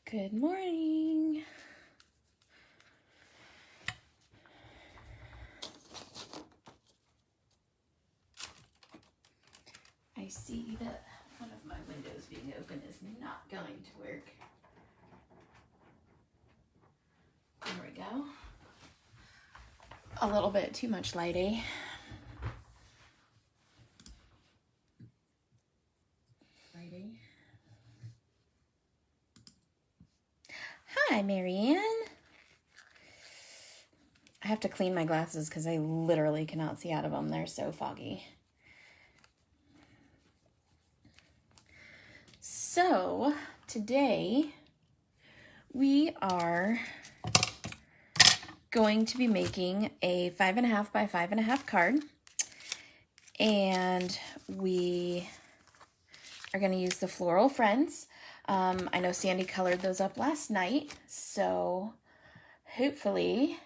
Good morning. I see that one of my windows being open is not going to work. There we go. A little bit too much light, eh? Friday. Hi, Marianne. I have to clean my glasses because I literally cannot see out of them. They're so foggy. So today we are going to be making a 5.5 by 5.5 card, and we are going to use the Floral Friends. I know Sandy colored those up last night, so hopefully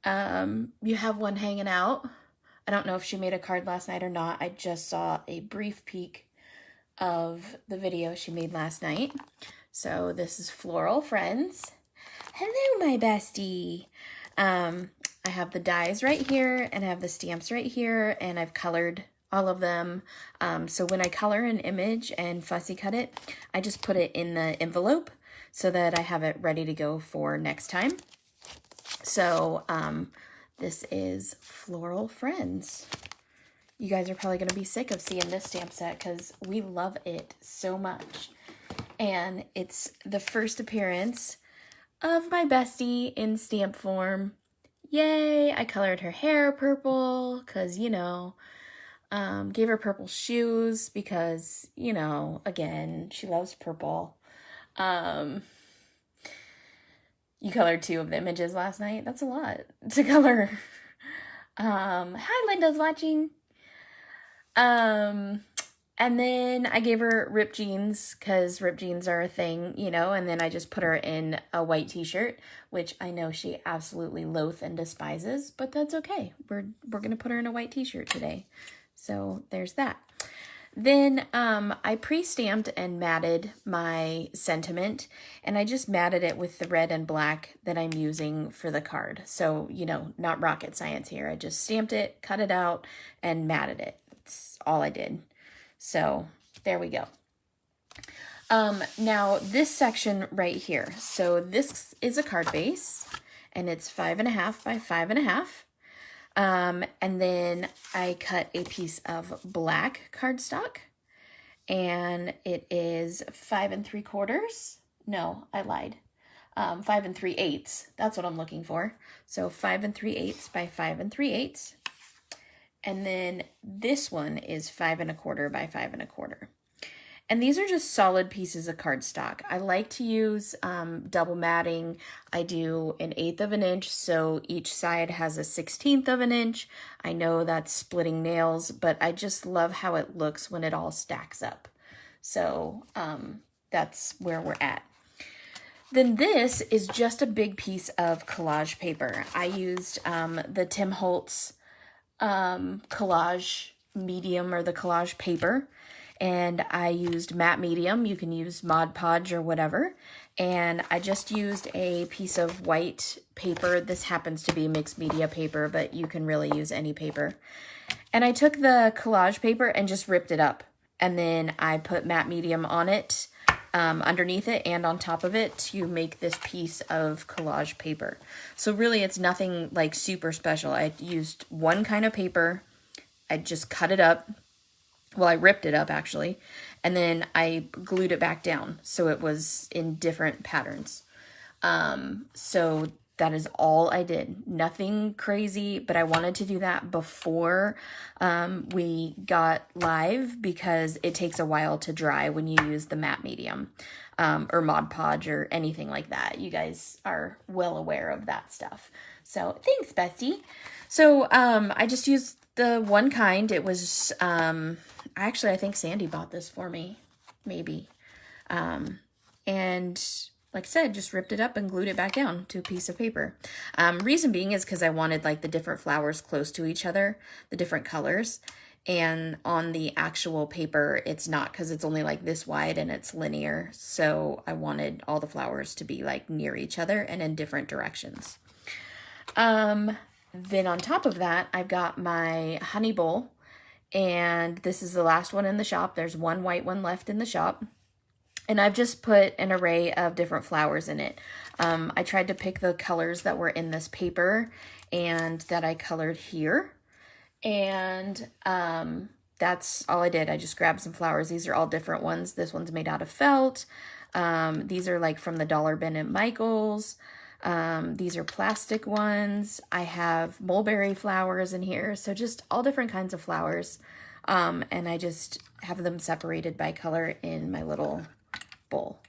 you have one hanging out. I don't know if she made a card last night or not. I just saw a brief peek of the video she made last night. So this is Floral Friends. Hello, my bestie. I have the dies right here, and I have the stamps right here, and I've colored all of them. So when I color an image and fussy cut it, I just put it in the envelope so that I have it ready to go for next time. So this is Floral Friends. You guys are probably going to be sick of seeing this stamp set because we love it so much. And it's the first appearance of my bestie in stamp form. Yay! I colored her hair purple because, you know, gave her purple shoes because, you know, again, she loves purple. You colored 2 of the images last night. That's a lot to color. Hi, Linda's watching. And then I gave her ripped jeans because ripped jeans are a thing, you know, and then I just put her in a white t-shirt, which I know she absolutely loathes and despises, but that's okay. We're going to put her in a white t-shirt today. So there's that. Then I pre-stamped and matted my sentiment, and I just matted it with the red and black that I'm using for the card. So, you know, not rocket science here. I just stamped it, cut it out, and matted it. That's all I did. So there we go. Now this section right here. So this is a card base, and it's 5.5 by 5.5. And then I cut a piece of black cardstock, and it is 5 3/4. No, I lied. 5 3/8. That's what I'm looking for. So 5 3/8 by 5 3/8. And then this one is 5 1/4 by 5 1/4. And these are just solid pieces of cardstock. I like to use double matting. I do 1/8 of an inch, so each side has a 1/16 of an inch. I know that's splitting nails, but I just love how it looks when it all stacks up. So that's where we're at. Then this is just a big piece of collage paper. I used the Tim Holtz collage medium, or the collage paper, and I used matte medium. You can use Mod Podge or whatever, and I just used a piece of white paper. This happens to be mixed media paper, but you can really use any paper. And I took the collage paper and just ripped it up, and then I put matte medium on it, underneath it and on top of it, to make this piece of collage paper. So really it's nothing like super special. I used one kind of paper. I just cut it up. Well, I ripped it up actually, and then I glued it back down so it was in different patterns. So that is all I did. Nothing crazy, but I wanted to do that before we got live because it takes a while to dry when you use the matte medium or Mod Podge or anything like that. You guys are well aware of that stuff. So thanks, Bestie. So I just used the one kind. It was, actually, I think Sandy bought this for me, maybe. And like I said, just ripped it up and glued it back down to a piece of paper. Reason being is because I wanted like the different flowers close to each other, the different colors. And on the actual paper, it's not, because it's only like this wide and it's linear. So I wanted all the flowers to be like near each other and in different directions. Then on top of that, I've got my honey bowl, and this is the last one in the shop. There's one white one left in the shop. And I've just put an array of different flowers in it. I tried to pick the colors that were in this paper and that I colored here. And that's all I did. I just grabbed some flowers. These are all different ones. This one's made out of felt. These are like from the dollar bin at Michael's. These are plastic ones. I have mulberry flowers in here. So just all different kinds of flowers. And I just have them separated by color in my little bowl.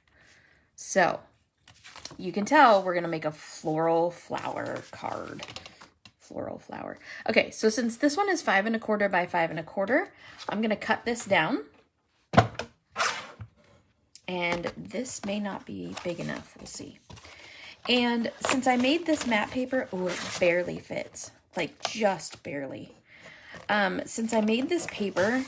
So you can tell we're going to make a floral flower card. Floral flower. Okay, so since this one is 5 1/4 by 5 1/4, I'm going to cut this down. And this may not be big enough. We'll see. And since I made this matte paper, oh, it barely fits. Like, just barely. Since I made this paper,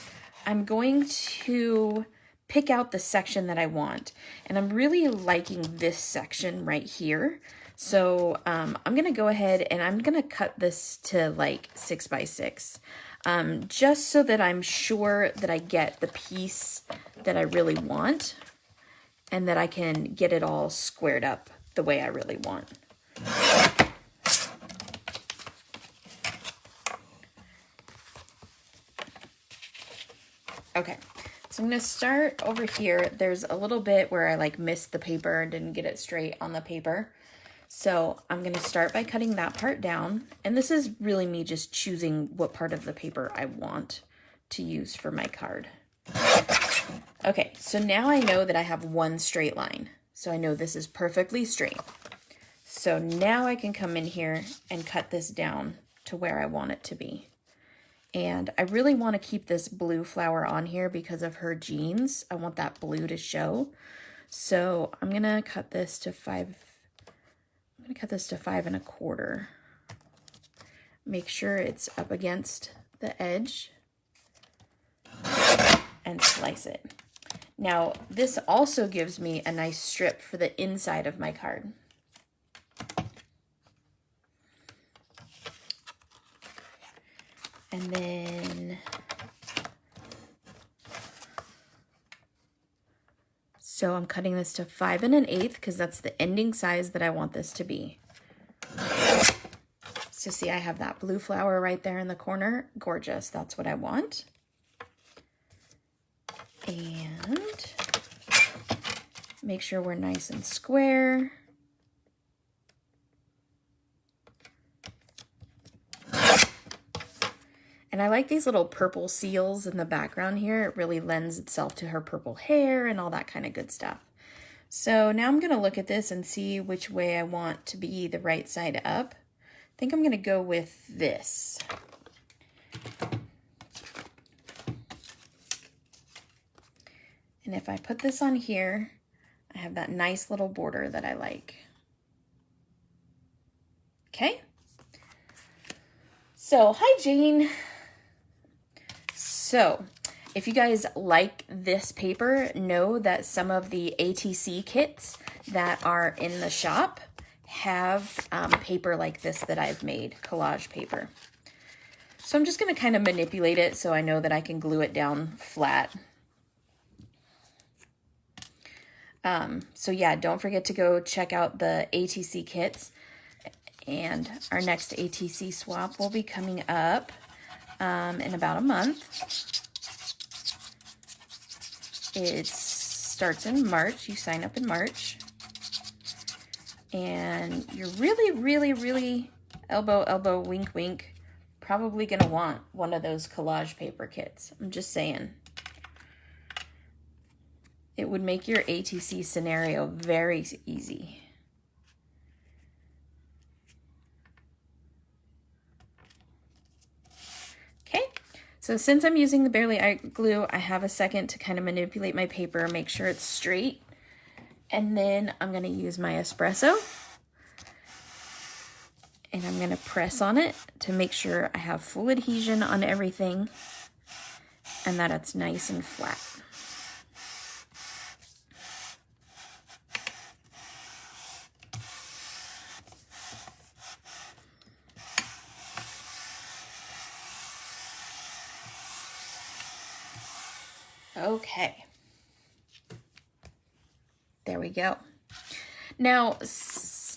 I'm going to pick out the section that I want. And I'm really liking this section right here. So I'm going to go ahead and I'm going to cut this to like 6 by 6. Just so that I'm sure that I get the piece that I really want. And that I can get it all squared up the way I really want. Okay, so I'm going to start over here. There's a little bit where I like missed the paper and didn't get it straight on the paper. So I'm going to start by cutting that part down. And this is really me just choosing what part of the paper I want to use for my card. Okay, so now I know that I have one straight line. So I know this is perfectly straight. So now I can come in here and cut this down to where I want it to be. And I really want to keep this blue flower on here because of her jeans. I want that blue to show. So I'm going to cut this to 5 1/4. Make sure it's up against the edge and slice it. Now, this also gives me a nice strip for the inside of my card. And then, so I'm cutting this to 5 1/8 because that's the ending size that I want this to be. So see, I have that blue flower right there in the corner. Gorgeous, that's what I want. And make sure we're nice and square. And I like these little purple seals in the background here. It really lends itself to her purple hair and all that kind of good stuff. So now I'm going to look at this and see which way I want to be the right side up. I think I'm going to go with this. And if I put this on here, I have that nice little border that I like. Okay. So, hi Jane. So, if you guys like this paper, know that some of the ATC kits that are in the shop have paper like this that I've made, collage paper. So I'm just going to kind of manipulate it so I know that I can glue it down flat. So yeah, don't forget to go check out the ATC kits. And our next ATC swap will be coming up in about a month. It starts in March. You sign up in March. And you're really, elbow, wink, wink, probably going to want one of those collage paper kits. I'm just saying. It would make your ATC scenario very easy. Okay, so since I'm using the Barely Art glue, I have a second to kind of manipulate my paper, make sure it's straight. And then I'm going to use my espresso. And I'm going to press on it to make sure I have full adhesion on everything. and that it's nice and flat. Okay. There we go. Now,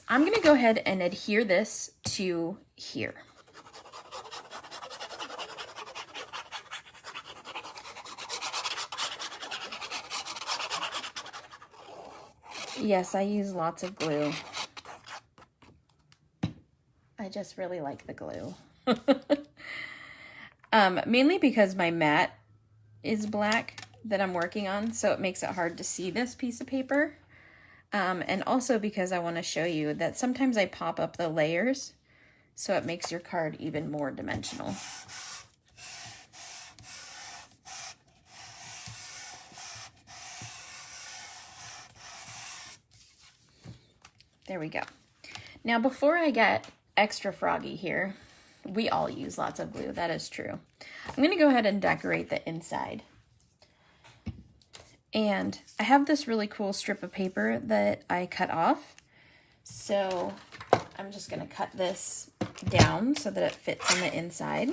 I'm going to go ahead and adhere this to here. Yes, I use lots of glue. I just really like the glue. Mainly because my mat is black that I'm working on, so it makes it hard to see this piece of paper. And also because I want to show you that sometimes I pop up the layers, so it makes your card even more dimensional. There we go. Now, before I get extra froggy here, we all use lots of glue, that is true. I'm going to go ahead and decorate the inside. And I have this really cool strip of paper that I cut off. So I'm just going to cut this down so that it fits on the inside.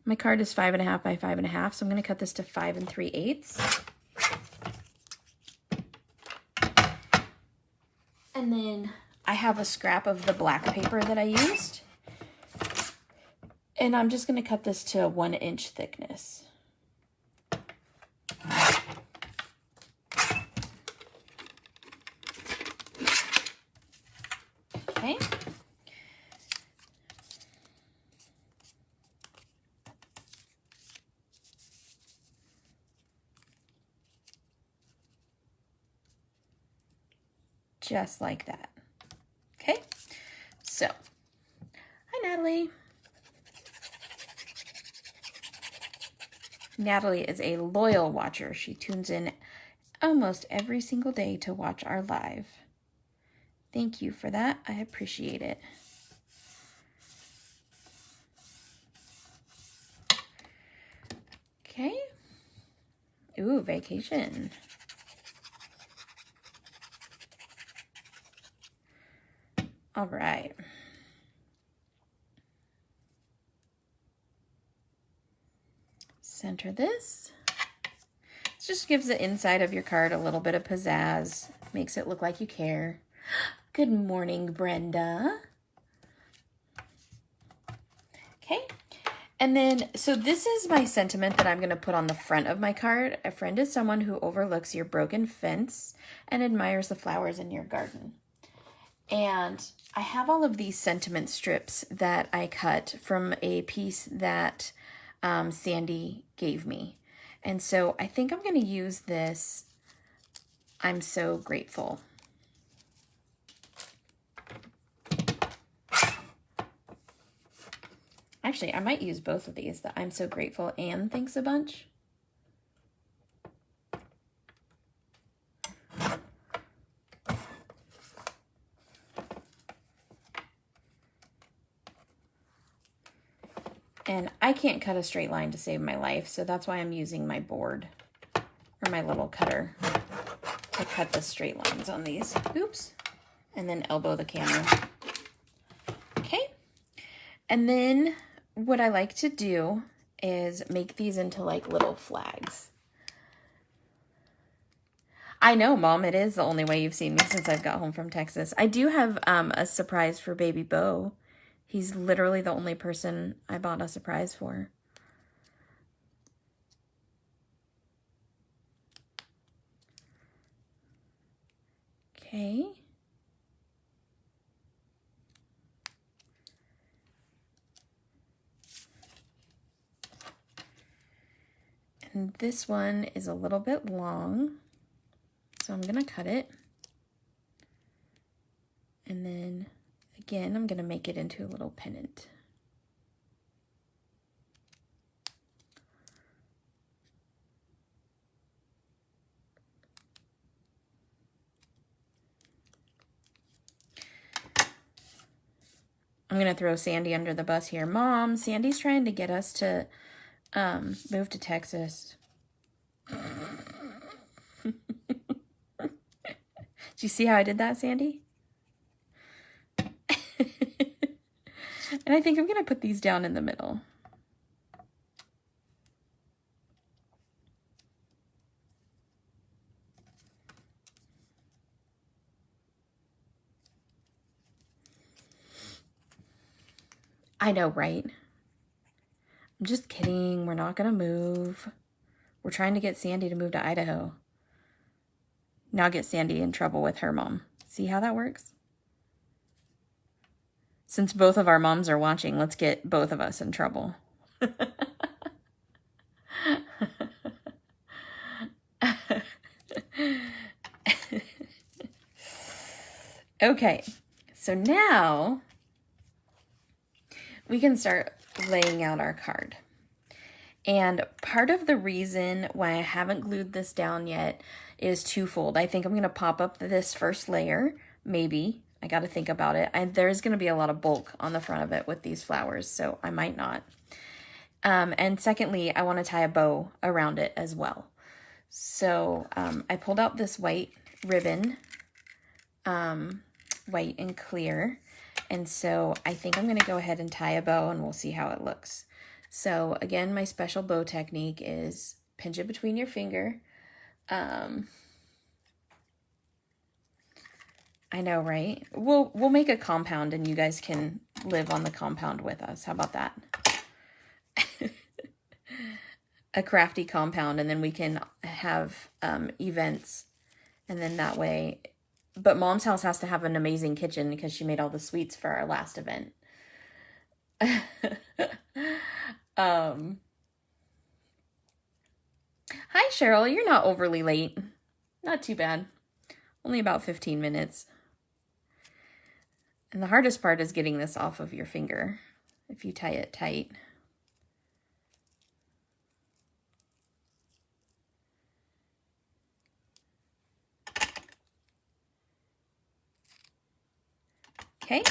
My card is 5.5 by 5.5, so I'm going to cut this to 5 3/8. And then I have a scrap of the black paper that I used. And I'm just going to cut this to 1 inch thickness. Okay. Just like that. Okay, so, hi Natalie. Natalie is a loyal watcher. She tunes in almost every single day to watch our live. Thank you for that. I appreciate it. Okay. Ooh, vacation. All right. Center this. This just gives the inside of your card a little bit of pizzazz. Makes it look like you care. Good morning, Brenda. Okay. And then, so this is my sentiment that I'm going to put on the front of my card. A friend is someone who overlooks your broken fence and admires the flowers in your garden. And I have all of these sentiment strips that I cut from a piece that Sandy gave me. And so I think I'm going to use this. I'm so grateful. Actually, I might use both of these, the I'm so grateful and thanks a bunch. And I can't cut a straight line to save my life, so that's why I'm using my board or my little cutter to cut the straight lines on these. Oops. And then elbow the camera. Okay. And then what I like to do is make these into like little flags. I know, Mom, it is the only way you've seen me since I've got home from Texas. I do have a surprise for baby Bo. He's literally the only person I bought a surprise for. Okay. And this one is a little bit long, so I'm going to cut it. And then again, I'm going to make it into a little pennant. going to throw Sandy under the bus here. Mom, Sandy's trying to get us to move to Texas. Did you see how I did that, Sandy? And I think I'm going to put these down in the middle. I know, right? I'm just kidding. We're not going to move. We're trying to get Sandy to move to Idaho. Now get Sandy in trouble with her mom. See how that works? Since both of our moms are watching, let's get both of us in trouble. Okay, so now we can start laying out our card. And part of the reason why I haven't glued this down yet is twofold. I think I'm going to pop up this first layer, maybe. I got to think about it. There's going to be a lot of bulk on the front of it with these flowers, so I might not. And secondly, I want to tie a bow around it as well. So I pulled out this white ribbon, white and clear. And so I think I'm going to go ahead and tie a bow and we'll see how it looks. So again, my special bow technique is pinch it between your finger. I know, right? We'll make a compound and you guys can live on the compound with us. How about that? A crafty compound, and then we can have events, and then that way. But Mom's house has to have an amazing kitchen because she made all the sweets for our last event. Hi, Cheryl. You're not overly late. Not too bad. Only about 15 minutes. And the hardest part is getting this off of your finger if you tie it tight. Okay,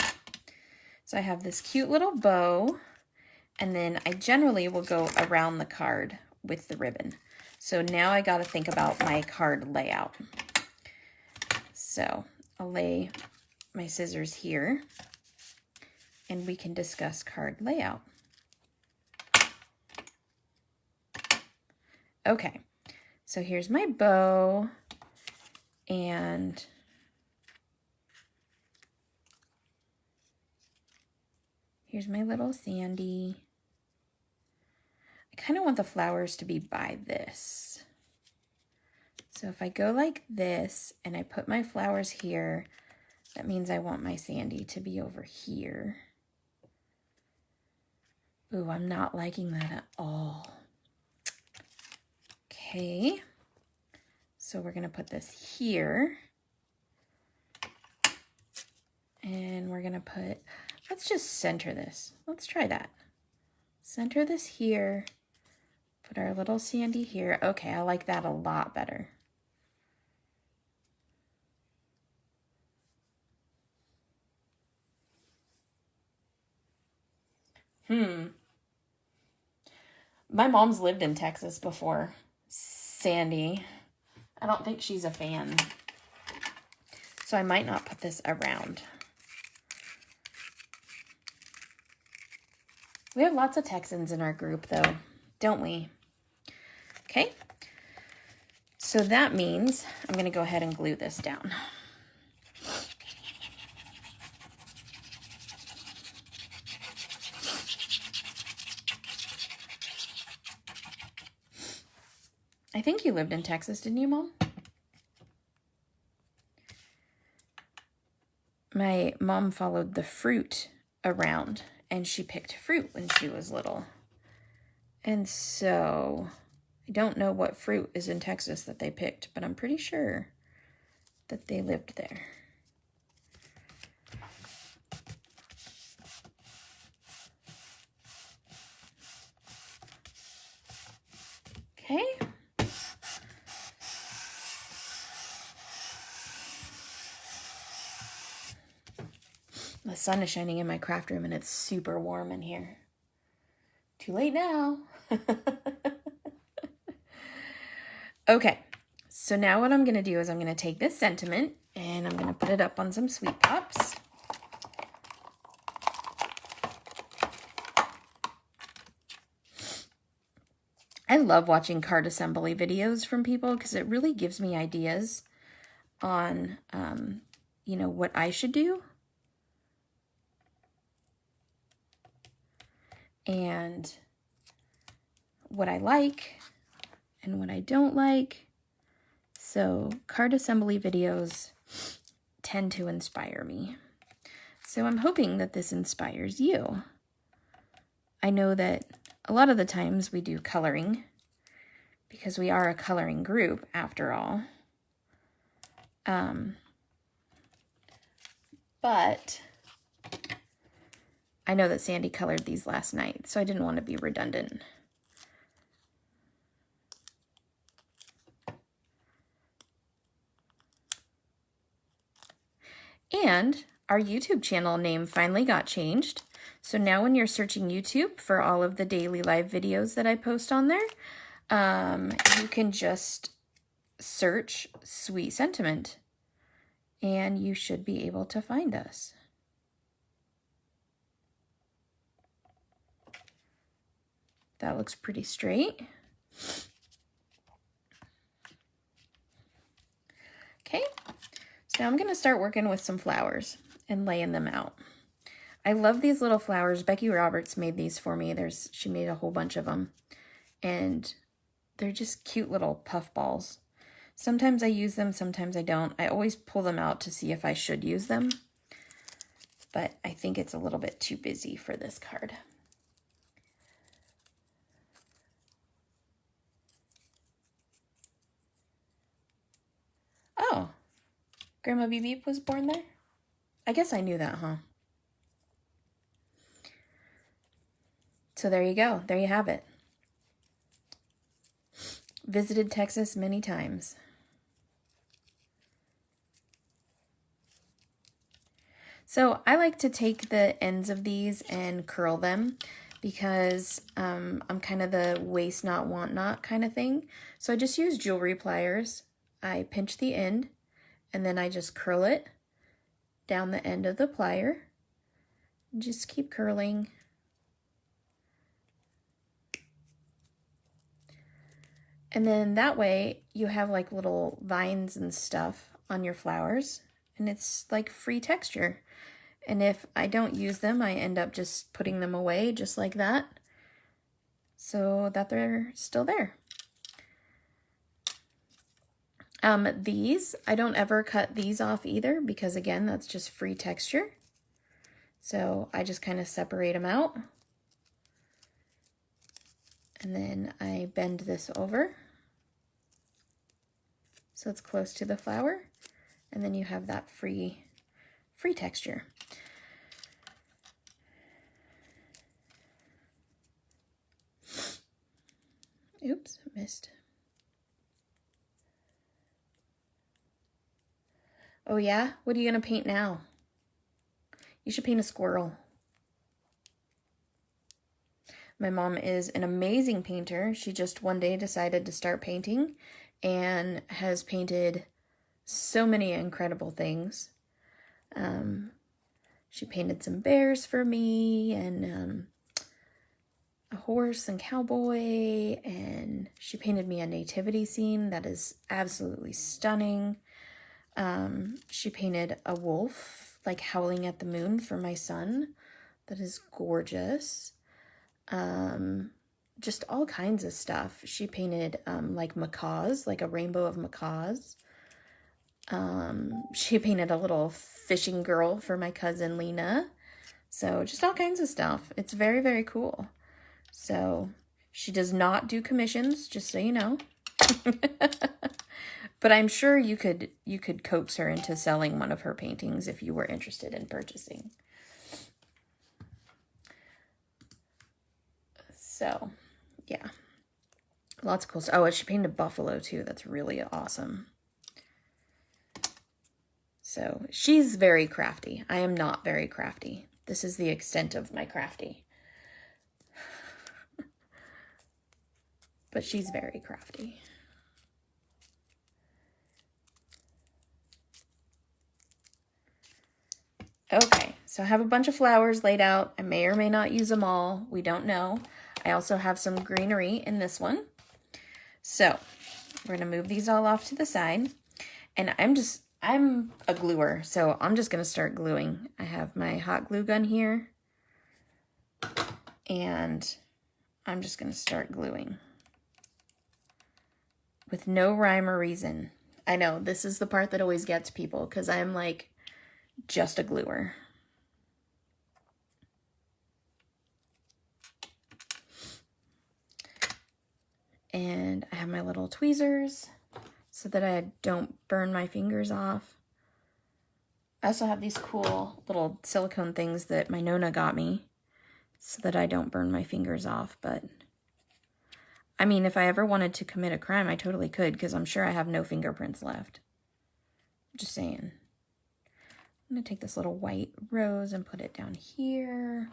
so I have this cute little bow, and then I generally will go around the card with the ribbon. So now I got to think about my card layout. So I'll lay my scissors here, and we can discuss card layout. Okay, so here's my bow, and here's my little Sandy. I kind of want the flowers to be by this. So if I go like this and I put my flowers here, that means I want my Sandy to be over here. Ooh, I'm not liking that at all. Okay, so we're gonna put this here. And we're gonna put, let's just center this. Let's try that. Center this here. Put our little Sandy here. Okay, I like that a lot better. My mom's lived in Texas before. Sandy. I don't think she's a fan. So I might not put this around. We have lots of Texans in our group though, don't we? Okay. So that means I'm going to go ahead and glue this down. I think you lived in Texas, didn't you, Mom? My mom followed the fruit around, and she picked fruit when she was little. And so I don't know what fruit is in Texas that they picked, but I'm pretty sure that they lived there. Okay. The sun is shining in my craft room and it's super warm in here. Too late now. Okay, so now what I'm going to do is I'm going to take this sentiment and I'm going to put it up on some Sweet Pops. I love watching card assembly videos from people because it really gives me ideas on, you know, what I should do. And what I like and what I don't like. So card assembly videos tend to inspire me. So I'm hoping that this inspires you. I know that a lot of the times we do coloring because we are a coloring group after all. But I know that Sandy colored these last night, so I didn't want to be redundant. And our YouTube channel name finally got changed. So now when you're searching YouTube for all of the daily live videos that I post on there, you can just search Sweet Sentiment and you should be able to find us. That looks pretty straight. Okay, so now I'm going to start working with some flowers and laying them out. I love these little flowers. Becky Roberts made these for me. She made a whole bunch of them. And they're just cute little puff balls. Sometimes I use them, sometimes I don't. I always pull them out to see if I should use them. But I think it's a little bit too busy for this card. Oh, Grandma Beep Beep was born there? I guess I knew that, huh? So there you go. There you have it. Visited Texas many times. So I like to take the ends of these and curl them because I'm kind of the waste not, want not kind of thing. So I just use jewelry pliers. I pinch the end and then I just curl it down the end of the plier. Just keep curling. And then that way you have like little vines and stuff on your flowers and it's like free texture. And if I don't use them, I end up just putting them away just like that so that they're still there. These, I don't ever cut these off either because again, that's just free texture. So I just kind of separate them out. And then I bend this over so it's close to the flower. And then you have that free texture. Oops, missed. Oh yeah? What are you gonna paint now? You should paint a squirrel. My mom is an amazing painter. She just one day decided to start painting and has painted so many incredible things. She painted some bears for me and a horse and cowboy, and she painted me a nativity scene that is absolutely stunning. She painted a wolf like howling at the moon for my son. That is gorgeous. Just all kinds of stuff. She painted like macaws, like a rainbow of macaws. She painted a little fishing girl for my cousin Lena. So just all kinds of stuff. It's very, very cool. So she does not do commissions, just so you know. But I'm sure you could coax her into selling one of her paintings if you were interested in purchasing. So, yeah. Lots of cool stuff. Oh, and she painted a buffalo too. That's really awesome. So she's very crafty. I am not very crafty. This is the extent of my crafty. But she's very crafty. Okay, so I have a bunch of flowers laid out. I may or may not use them all. We don't know. I also have some greenery in this one. So we're going to move these all off to the side. And I'm a gluer, so I'm just going to start gluing. I have my hot glue gun here. And I'm just going to start gluing. With no rhyme or reason. I know, this is the part that always gets people, because I'm like just a gluer. And I have my little tweezers so that I don't burn my fingers off. I also have these cool little silicone things that my Nona got me so that I don't burn my fingers off. But I mean, if I ever wanted to commit a crime, I totally could, because I'm sure I have no fingerprints left. Just saying. I'm going to take this little white rose and put it down here.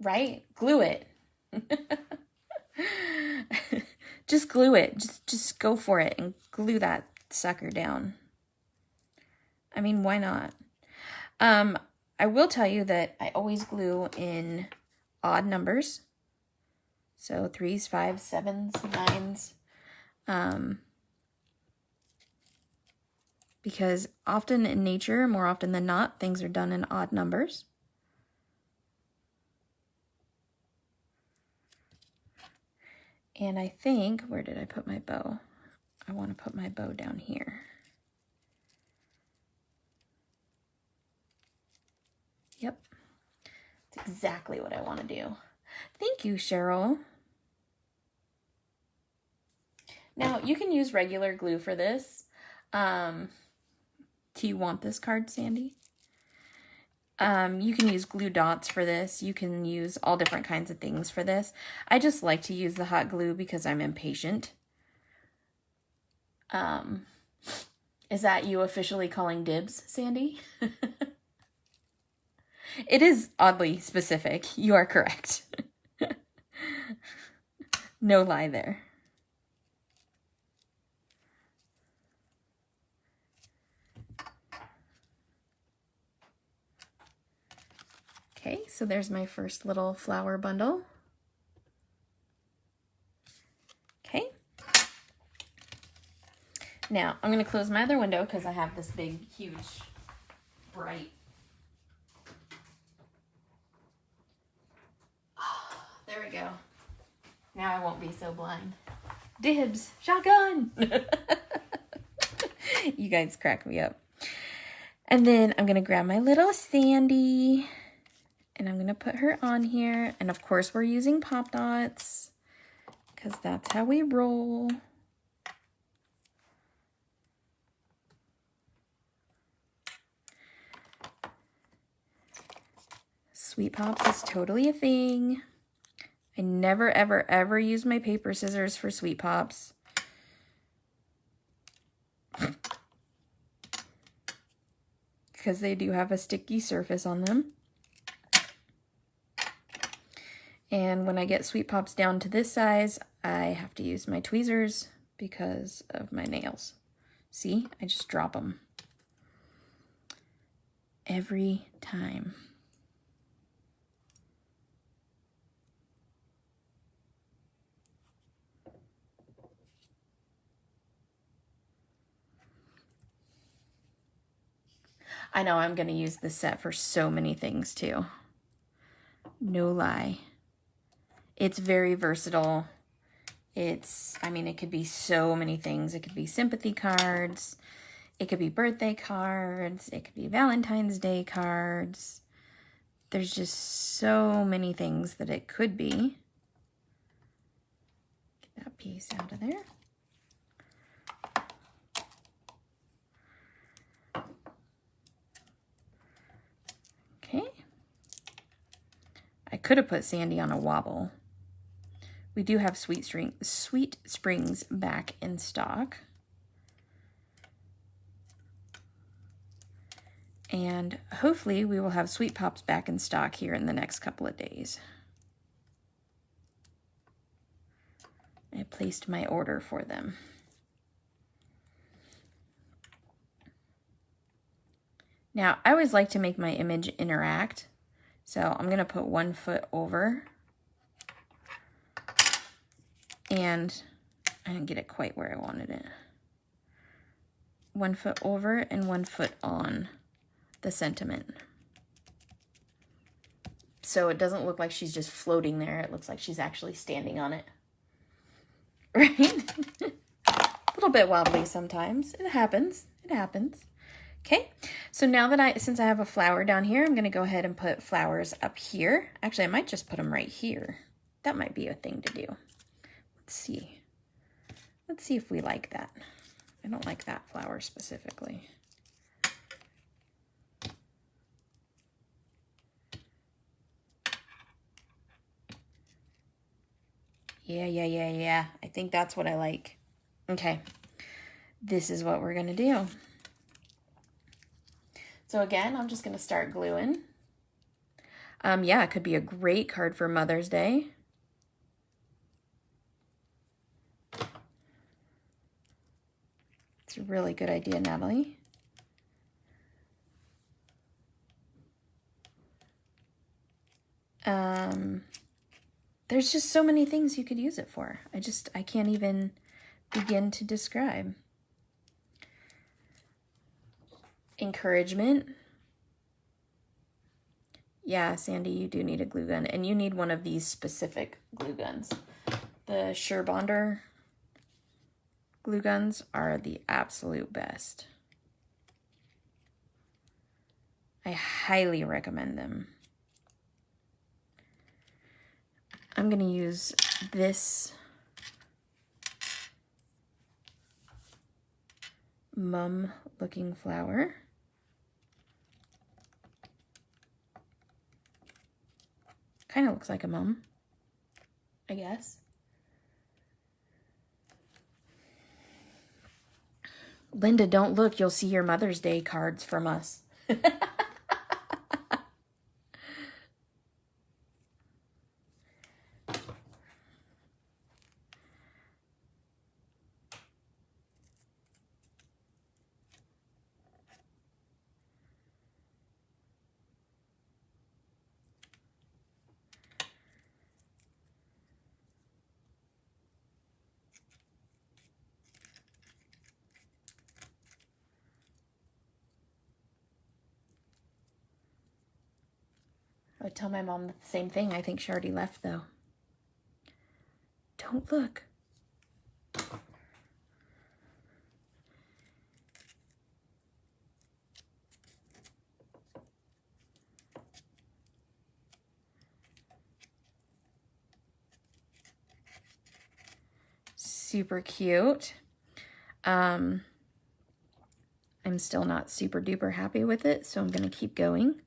Right? Glue it. Just glue it. Just go for it and glue that sucker down. I mean, why not? I will tell you that I always glue in odd numbers. So 3s, 5s, 7s, 9s. Because often in nature, more often than not, things are done in odd numbers. And I think, where did I put my bow? I want to put my bow down here. Yep. That's exactly what I want to do. Thank you, Cheryl. Now, you can use regular glue for this. Do you want this card, Sandy? You can use glue dots for this. You can use all different kinds of things for this. I just like to use the hot glue because I'm impatient. Is that you officially calling dibs, Sandy? It is oddly specific. You are correct. No lie there. Okay, so there's my first little flower bundle. Okay. Now, I'm going to close my other window because I have this big, huge, bright. Oh, there we go. Now I won't be so blind. Dibs, shotgun. You guys crack me up. And then I'm going to grab my little Sandy. And I'm going to put her on here. And of course, we're using pop dots because that's how we roll. Sweet Pops is totally a thing. I never, ever, ever use my paper scissors for Sweet Pops. Because they do have a sticky surface on them. And when I get Sweet Pops down to this size, I have to use my tweezers because of my nails. See, I just drop them. Every time. I know I'm going to use this set for so many things too. No lie. It's very versatile. I mean, it could be so many things. It could be sympathy cards. It could be birthday cards. It could be Valentine's Day cards. There's just so many things that it could be. Get that piece out of there. I could have put Sandy on a wobble. We do have Sweet Springs back in stock. And hopefully we will have Sweet Pops back in stock here in the next couple of days. I placed my order for them. Now, I always like to make my image interact. So I'm going to put 1 foot over. And I didn't get it quite where I wanted it. 1 foot over and 1 foot on the sentiment. So it doesn't look like she's just floating there. It looks like she's actually standing on it. Right? A little bit wobbly sometimes. It happens. It happens. Okay, so now that since I have a flower down here, I'm going to go ahead and put flowers up here. Actually, I might just put them right here. That might be a thing to do. Let's see. Let's see if we like that. I don't like that flower specifically. Yeah. I think that's what I like. Okay, this is what we're going to do. So again, I'm just going to start gluing. Yeah, it could be a great card for Mother's Day. It's a really good idea, Natalie. There's just so many things you could use it for. I can't even begin to describe. Encouragement. Yeah, Sandy, you do need a glue gun, and you need one of these specific glue guns. The Surebonder glue guns are the absolute best. I highly recommend them. I'm going to use this mum looking flower. Kind of looks like a mum, I guess. Linda, don't look. You'll see your Mother's Day cards from us. I would tell my mom the same thing. I think she already left, though. Don't look. Super cute. I'm still not super duper happy with it, so I'm going to keep going.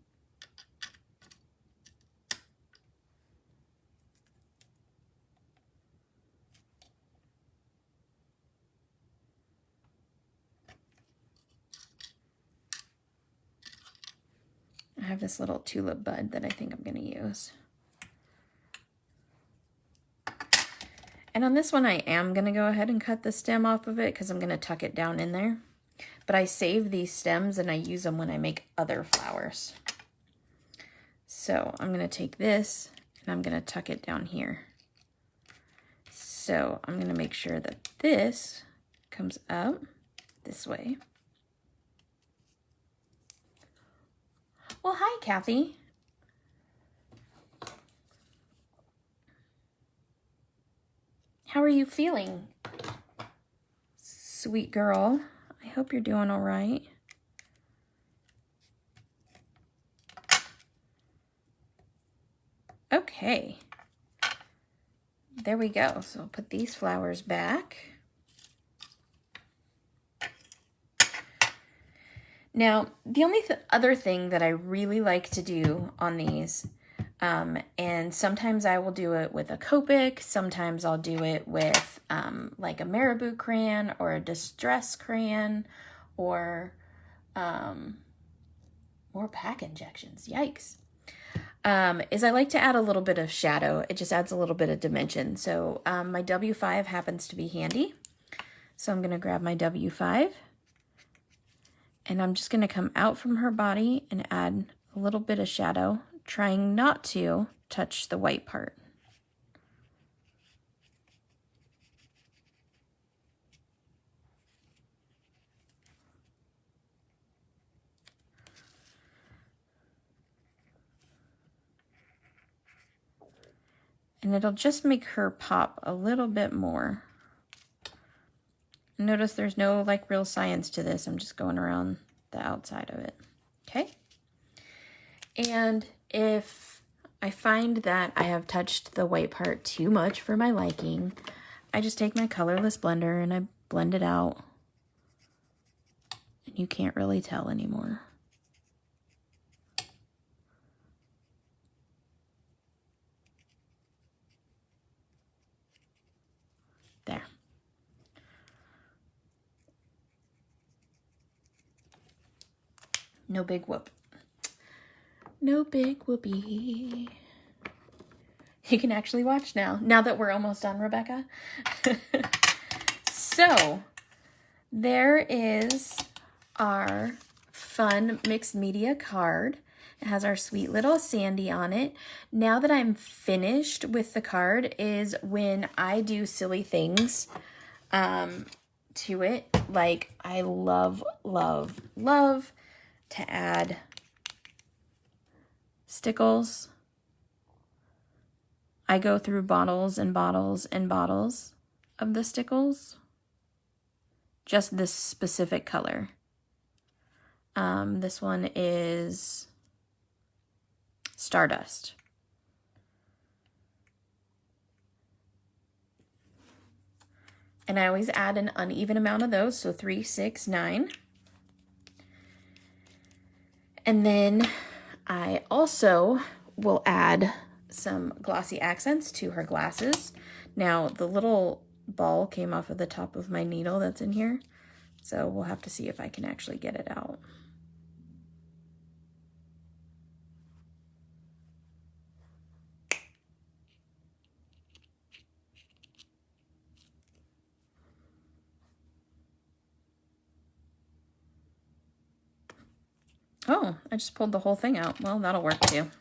I have this little tulip bud that I think I'm going to use. And on this one, I am going to go ahead and cut the stem off of it because I'm going to tuck it down in there. But I save these stems and I use them when I make other flowers. So I'm going to take this and I'm going to tuck it down here. So I'm going to make sure that this comes up this way. Well, hi, Kathy. How are you feeling, sweet girl? I hope you're doing all right. Okay. There we go. So I'll put these flowers back. Now, the only other thing that I really like to do on these, And sometimes I will do it with a Copic. Sometimes I'll do it with like a Marabou crayon or a Distress crayon or more pack injections. Yikes. Is I like to add a little bit of shadow. It just adds a little bit of dimension. So my W5 happens to be handy. So I'm going to grab my W5 and I'm just going to come out from her body and add a little bit of shadow, trying not to touch the white part. And it'll just make her pop a little bit more. Notice there's no like real science to this. I'm just going around the outside of it. Okay. And if I find that I have touched the white part too much for my liking, I just take my colorless blender and I blend it out. And you can't really tell anymore. There. No big whoop. No big whoopee. You can actually watch now that we're almost done, Rebecca. So, there is our fun mixed media card. It has our sweet little Sandy on it. Now that I'm finished with the card is when I do silly things to it. Like I love, love, love to add stickles. I go through bottles and bottles and bottles of the stickles. Just this specific color. This one is Stardust. And I always add an uneven amount of those, so 3, 6, 9. And then I also will add some glossy accents to her glasses. Now, the little ball came off of the top of my needle that's in here, so we'll have to see if I can actually get it out. Oh, I just pulled the whole thing out. Well, that'll work too.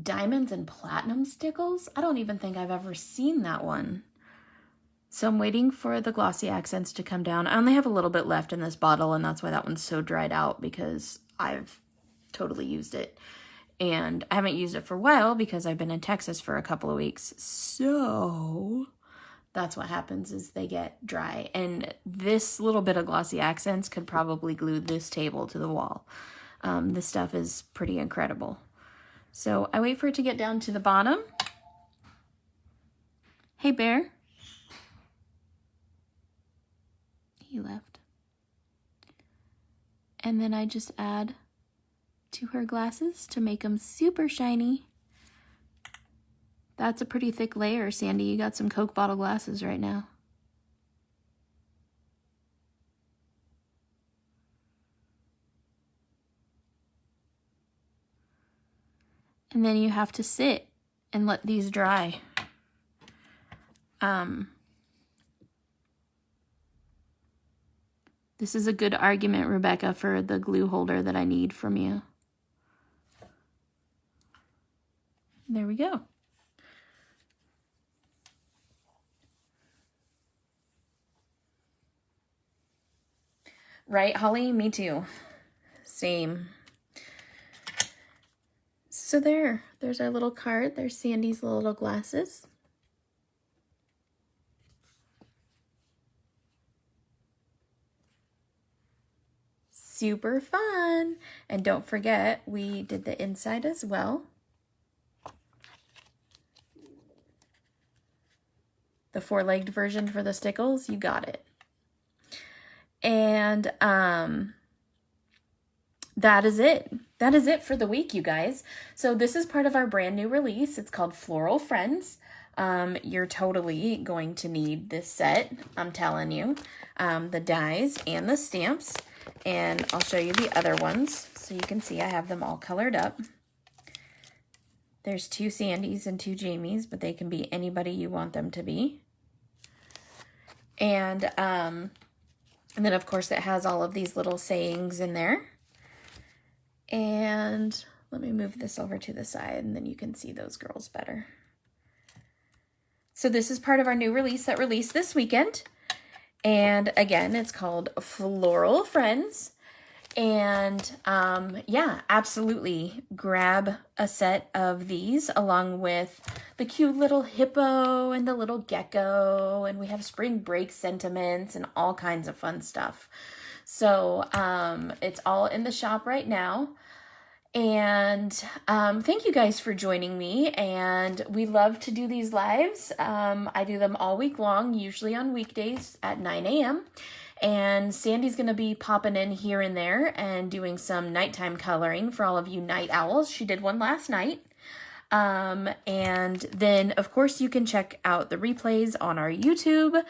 Diamonds and platinum stickles? I don't even think I've ever seen that one. So I'm waiting for the glossy accents to come down. I only have a little bit left in this bottle, and that's why that one's so dried out, because I've totally used it. And I haven't used it for a while because I've been in Texas for a couple of weeks. So that's what happens, is they get dry. And this little bit of glossy accents could probably glue this table to the wall. This stuff is pretty incredible. So I wait for it to get down to the bottom. Hey, bear. He left. And then I just add to her glasses to make them super shiny. That's a pretty thick layer, Sandy. You got some Coke bottle glasses right now. And then you have to sit and let these dry. This is a good argument, Rebecca, for the glue holder that I need from you. There we go. Right, Holly? Me too. Same. So there's our little card. There's Sandy's little glasses. Super fun. And don't forget, we did the inside as well. The 4-legged version for the stickles, you got it. And that is it. That is it for the week, you guys. So this is part of our brand new release. It's called Floral Friends. You're totally going to need this set, I'm telling you. The dies and the stamps. And I'll show you the other ones so you can see I have them all colored up. There's 2 Sandys and 2 Jamies, but they can be anybody you want them to be. And then, of course, it has all of these little sayings in there. And let me move this over to the side, and then you can see those girls better. So this is part of our new release that released this weekend. And again, it's called Floral Friends. And yeah, absolutely grab a set of these along with the cute little hippo and the little gecko. And we have spring break sentiments and all kinds of fun stuff. So it's all in the shop right now. And thank you guys for joining me. And we love to do these lives. I do them all week long, usually on weekdays at 9 a.m. And Sandy's going to be popping in here and there and doing some nighttime coloring for all of you night owls. She did one last night. And then, of course, you can check out the replays on our YouTube.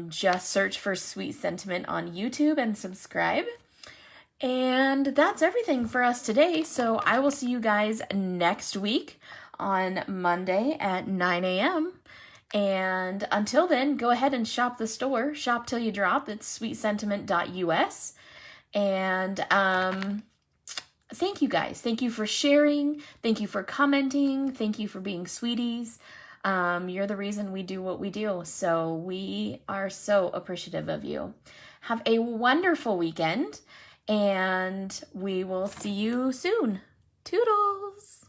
Just search for Sweet Sentiment on YouTube and subscribe. And that's everything for us today. So I will see you guys next week on Monday at 9 a.m. And until then, go ahead and shop the store. Shop till you drop. It's sweetsentiment.us. And thank you guys. Thank you for sharing. Thank you for commenting. Thank you for being sweeties. You're the reason we do what we do. So we are so appreciative of you. Have a wonderful weekend. And we will see you soon. Toodles!